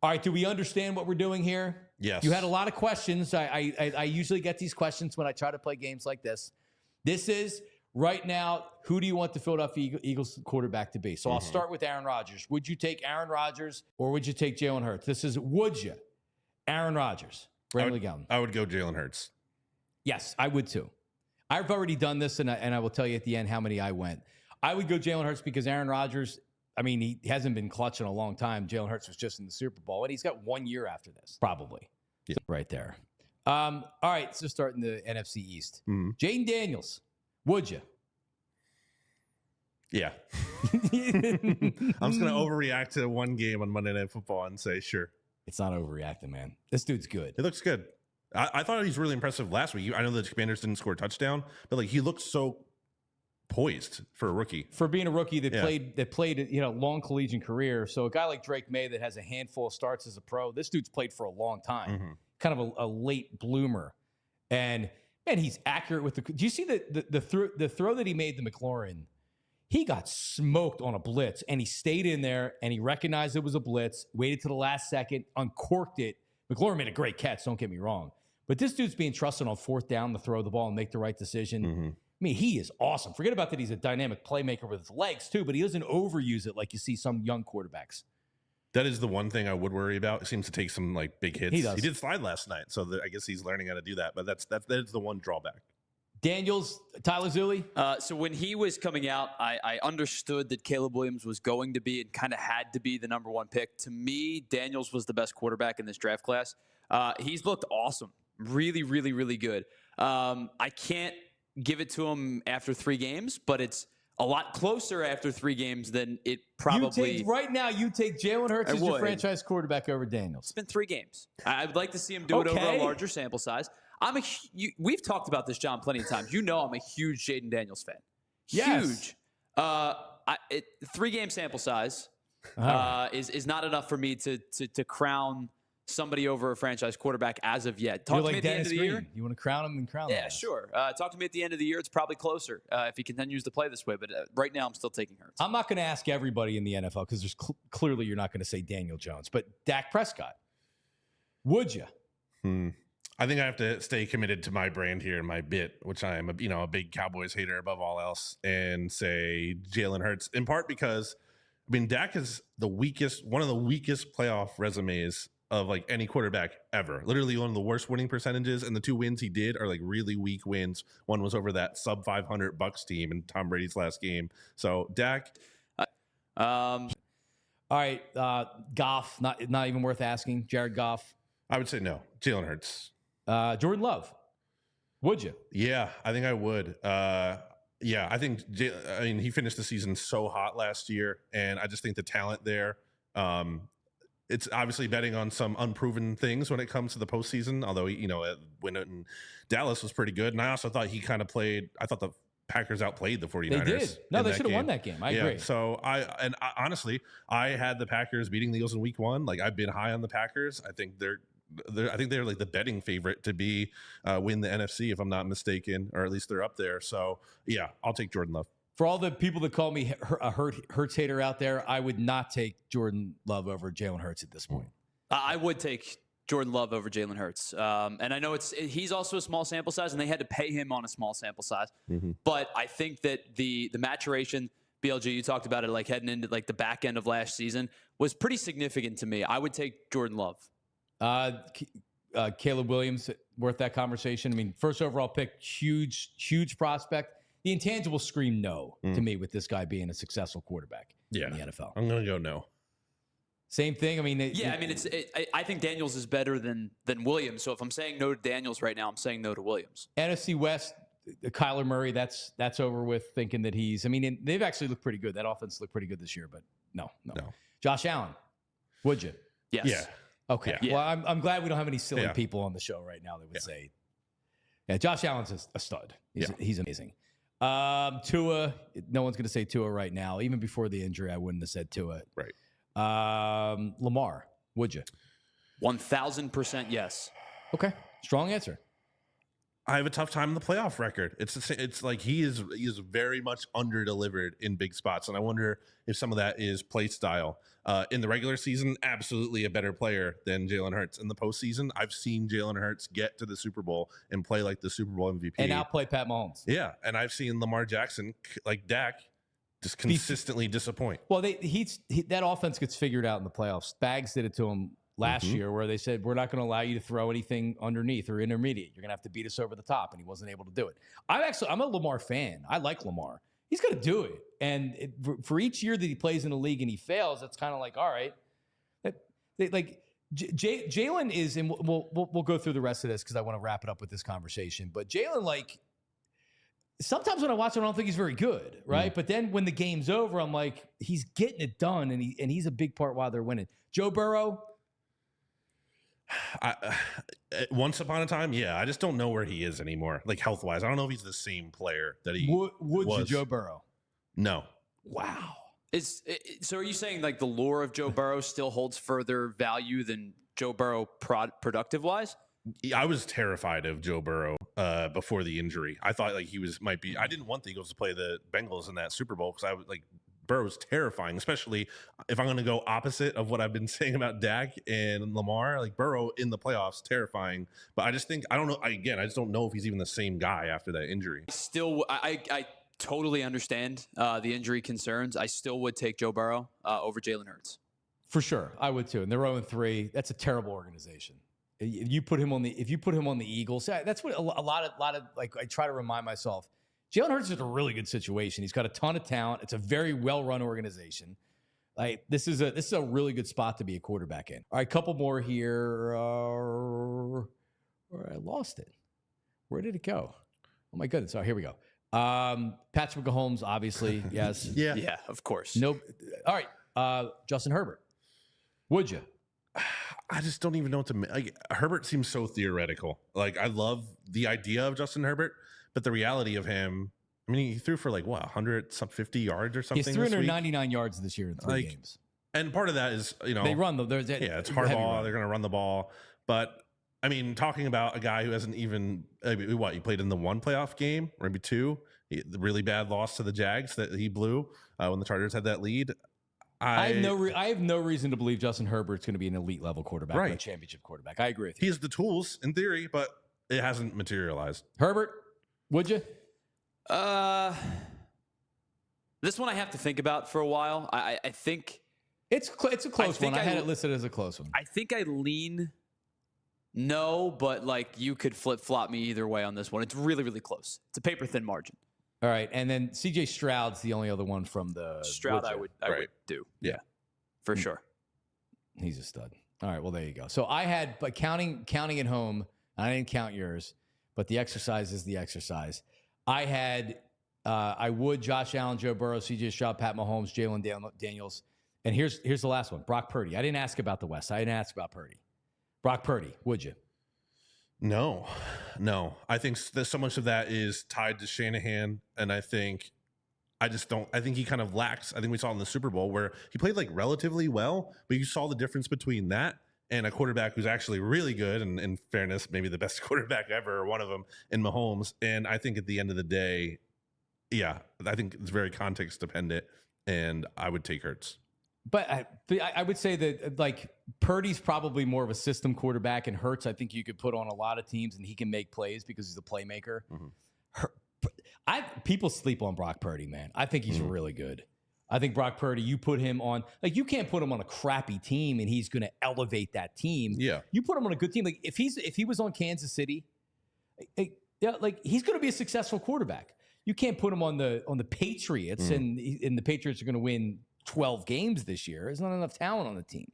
All right, do we understand what we're doing here? Yes. You had a lot of questions. I usually get these questions when I try to play games like this. This is, right now, who do you want the Philadelphia Eagles quarterback to be? So I'll start with Aaron Rodgers. Would you take Aaron Rodgers or would you take Jalen Hurts? This is, would you? Aaron Rodgers. I would go Jalen Hurts. Yes, I would too. I've already done this, and I will tell you at the end how many I went. I would go Jalen Hurts because Aaron Rodgers, I mean, he hasn't been clutch in a long time. Jalen Hurts was just in the Super Bowl, and he's got 1 year after this, probably. Yeah. Right there. All right, so starting the NFC East. Jaden Daniels, would you? Yeah. I'm just going to overreact to one game on Monday Night Football and say, sure. It's not overreacting, man. This dude's good. It looks good. I thought he was really impressive last week. I know the Commanders didn't score a touchdown, but like he looked so poised for a rookie. For being a rookie that played long collegiate career. So a guy like Drake May that has a handful of starts as a pro, this dude's played for a long time. Kind of a late bloomer. And man, he's accurate with the. Do you see the throw that he made to McLaurin? He got smoked on a blitz, and he stayed in there, and he recognized it was a blitz, waited to the last second, uncorked it. McLaurin made a great catch, don't get me wrong. But this dude's being trusted on fourth down to throw the ball and make the right decision. I mean, he is awesome. Forget about that he's a dynamic playmaker with his legs, too, but he doesn't overuse it like you see some young quarterbacks. That is the one thing I would worry about. It seems to take some like big hits. He does. He did slide last night, so I guess he's learning how to do that. But that is the one drawback. Daniels, Tyler Zuli? So when he was coming out, I understood that Caleb Williams was going to be and kind of had to be the number one pick. To me, Daniels was the best quarterback in this draft class. He's looked awesome. Really, really, really good. I can't give it to him after 3 games, but it's a lot closer after 3 games than it probably. Right now, you take Jalen Hurts as your franchise quarterback over Daniels. It's been 3 games. I would like to see him do it over a larger sample size. We've talked about this, John, plenty of times. You know I'm a huge Jaden Daniels fan. Yes. Huge. 3-game sample size is not enough for me to crown somebody over a franchise quarterback as of yet. Talk to me at the end of the year. You want to crown him and crown him? Yeah, sure. Talk to me at the end of the year. It's probably closer if he continues to play this way. But right now, I'm still taking Hurts. I'm not going to ask everybody in the NFL because there's clearly you're not going to say Daniel Jones. But Dak Prescott, would you? I think I have to stay committed to my brand here and my bit, which I am a big Cowboys hater above all else, and say Jalen Hurts, in part because, I mean, Dak is one of the weakest playoff resumes of like any quarterback ever. Literally one of the worst winning percentages, and the 2 wins he did are like really weak wins. One was over that sub 500 Bucks team in Tom Brady's last game. So Dak. All right, Goff, not even worth asking. Jared Goff. I would say no. Jalen Hurts. Jordan Love, would you? Yeah, I think I would. Yeah, I think. He finished the season so hot last year, and I just think the talent there. It's obviously betting on some unproven things when it comes to the postseason. Although when it in Dallas was pretty good, and I also thought he kind of played. I thought the Packers outplayed the 49ers. They did. No, they should have won that game. I agree. So honestly, I had the Packers beating the Eagles in Week 1. Like I've been high on the Packers. I think they're like the betting favorite to be win the NFC, if I'm not mistaken, or at least they're up there. So yeah, I'll take Jordan Love. For all the people that call me a Hurts hater out there, I would not take Jordan Love over Jalen Hurts at this point. I would take Jordan Love over Jalen Hurts. And I know he's also a small sample size, and they had to pay him on a small sample size. But I think that the maturation, BLG, you talked about it like heading into like the back end of last season, was pretty significant to me. I would take Jordan Love. Caleb Williams, worth that conversation. I mean, first overall pick, huge prospect. The intangibles scream no to me with this guy being a successful quarterback in the NFL. I'm going to go no. Same thing. I mean, I think Daniels is better than Williams. So if I'm saying no to Daniels right now, I'm saying no to Williams. NFC West, Kyler Murray, that's over with. Thinking that they've actually looked pretty good. That offense looked pretty good this year, but no. Josh Allen, would you? Yes. Yeah. Okay. Yeah. Well, I'm glad we don't have any silly people on the show right now that would say, yeah, Josh Allen's a stud. He's amazing. Tua, no one's going to say Tua right now. Even before the injury, I wouldn't have said Tua. Right. Lamar, would you? 1,000% yes. Okay. Strong answer. I have a tough time in the playoff record. It's like he is very much underdelivered in big spots, and I wonder if some of that is play style. In the regular season, absolutely a better player than Jalen Hurts. In the postseason, I've seen Jalen Hurts get to the Super Bowl and play like the Super Bowl MVP, and outplay Pat Mahomes. Yeah, and I've seen Lamar Jackson, like Dak, just consistently disappoint. Well, that offense gets figured out in the playoffs. Spags did it to him last year, where they said, we're not going to allow you to throw anything underneath or intermediate. You're going to have to beat us over the top, and he wasn't able to do it. I'm a Lamar fan. I like Lamar. He's going to do it. And for each year that he plays in the league and he fails, it's kind of like, all right. Jalen is, and we'll go through the rest of this because I want to wrap it up with this conversation. But Jalen, like, sometimes when I watch him, I don't think he's very good, right? But then when the game's over, I'm like, he's getting it done, and he's a big part while they're winning. Joe Burrow. Once upon a time, yeah. I just don't know where he is anymore, like health wise. I don't know if he's the same player that he was. Joe Burrow? No. Wow. So are you saying like the lore of Joe Burrow still holds further value than Joe Burrow productive wise? I was terrified of Joe Burrow before the injury. I thought like might be. I didn't want the Eagles to play the Bengals in that Super Bowl because I was like, Burrow's terrifying, especially if I'm going to go opposite of what I've been saying about Dak and Lamar. Like Burrow in the playoffs, terrifying. But I just think, I don't know. I just don't know if he's even the same guy after that injury. I totally understand the injury concerns. I still would take Joe Burrow over Jalen Hurts. For sure. I would too. And they're 0-3. That's a terrible organization. If you put him on the Eagles, that's what a lot of like, I try to remind myself, Jalen Hurts is in a really good situation. He's got a ton of talent. It's a very well-run organization. Like this is a really good spot to be a quarterback in. All right, couple more here. I lost it. Where did it go? Oh my goodness! Oh, here we go. Patrick Mahomes, obviously, yes. Yeah, of course. No. All right, Justin Herbert. Would you? I just don't even know what to like. Herbert seems so theoretical. Like I love the idea of Justin Herbert, but the reality of him, I mean, he threw for like what, 150 yards or something. He's 399 yards this year in 3 games. And part of that is, you know, they run it's Harbaugh. They're going to run the ball. But I mean, talking about a guy who hasn't even he played in the one playoff game, or maybe two, the really bad loss to the Jags that he blew when the Chargers had that lead. I have no reason to believe Justin Herbert's going to be an elite level quarterback, or a championship quarterback. I agree with you. He has the tools in theory, but it hasn't materialized. Herbert, would you? This one I have to think about for a while. I think it's a close one. I had it listed as a close one. I think I lean no, but like you could flip flop me either way on this one. It's really, really close. It's a paper thin margin. All right, and then CJ Stroud's the only other one from the Stroud. I would do. Yeah, for sure. He's a stud. All right, well there you go. So I had, but counting at home, I didn't count yours, but the exercise is the exercise. I had Josh Allen, Joe Burrow, CJ Stroud, Pat Mahomes, Jalen Daniels, and here's the last one, Brock Purdy. I didn't ask about the West. I didn't ask about Purdy. Brock Purdy, would you? No. I think there's so much of that is tied to Shanahan, and I think he kind of lacks. I think we saw in the Super Bowl where he played like relatively well, but you saw the difference between that and a quarterback who's actually really good, and in fairness, maybe the best quarterback ever, or one of them, in Mahomes. And I think at the end of the day, yeah, I think it's very context dependent, and I would take Hurts. But I would say that like Purdy's probably more of a system quarterback, and Hurts, I think you could put on a lot of teams and he can make plays because he's a playmaker. People sleep on Brock Purdy, man. I think he's really good. I think Brock Purdy, you put him on, like you can't put him on a crappy team and he's going to elevate that team. Yeah. You put him on a good team. Like if he was on Kansas City, like he's going to be a successful quarterback. You can't put him on the Patriots and the Patriots are going to win 12 games this year. There's not enough talent on the team.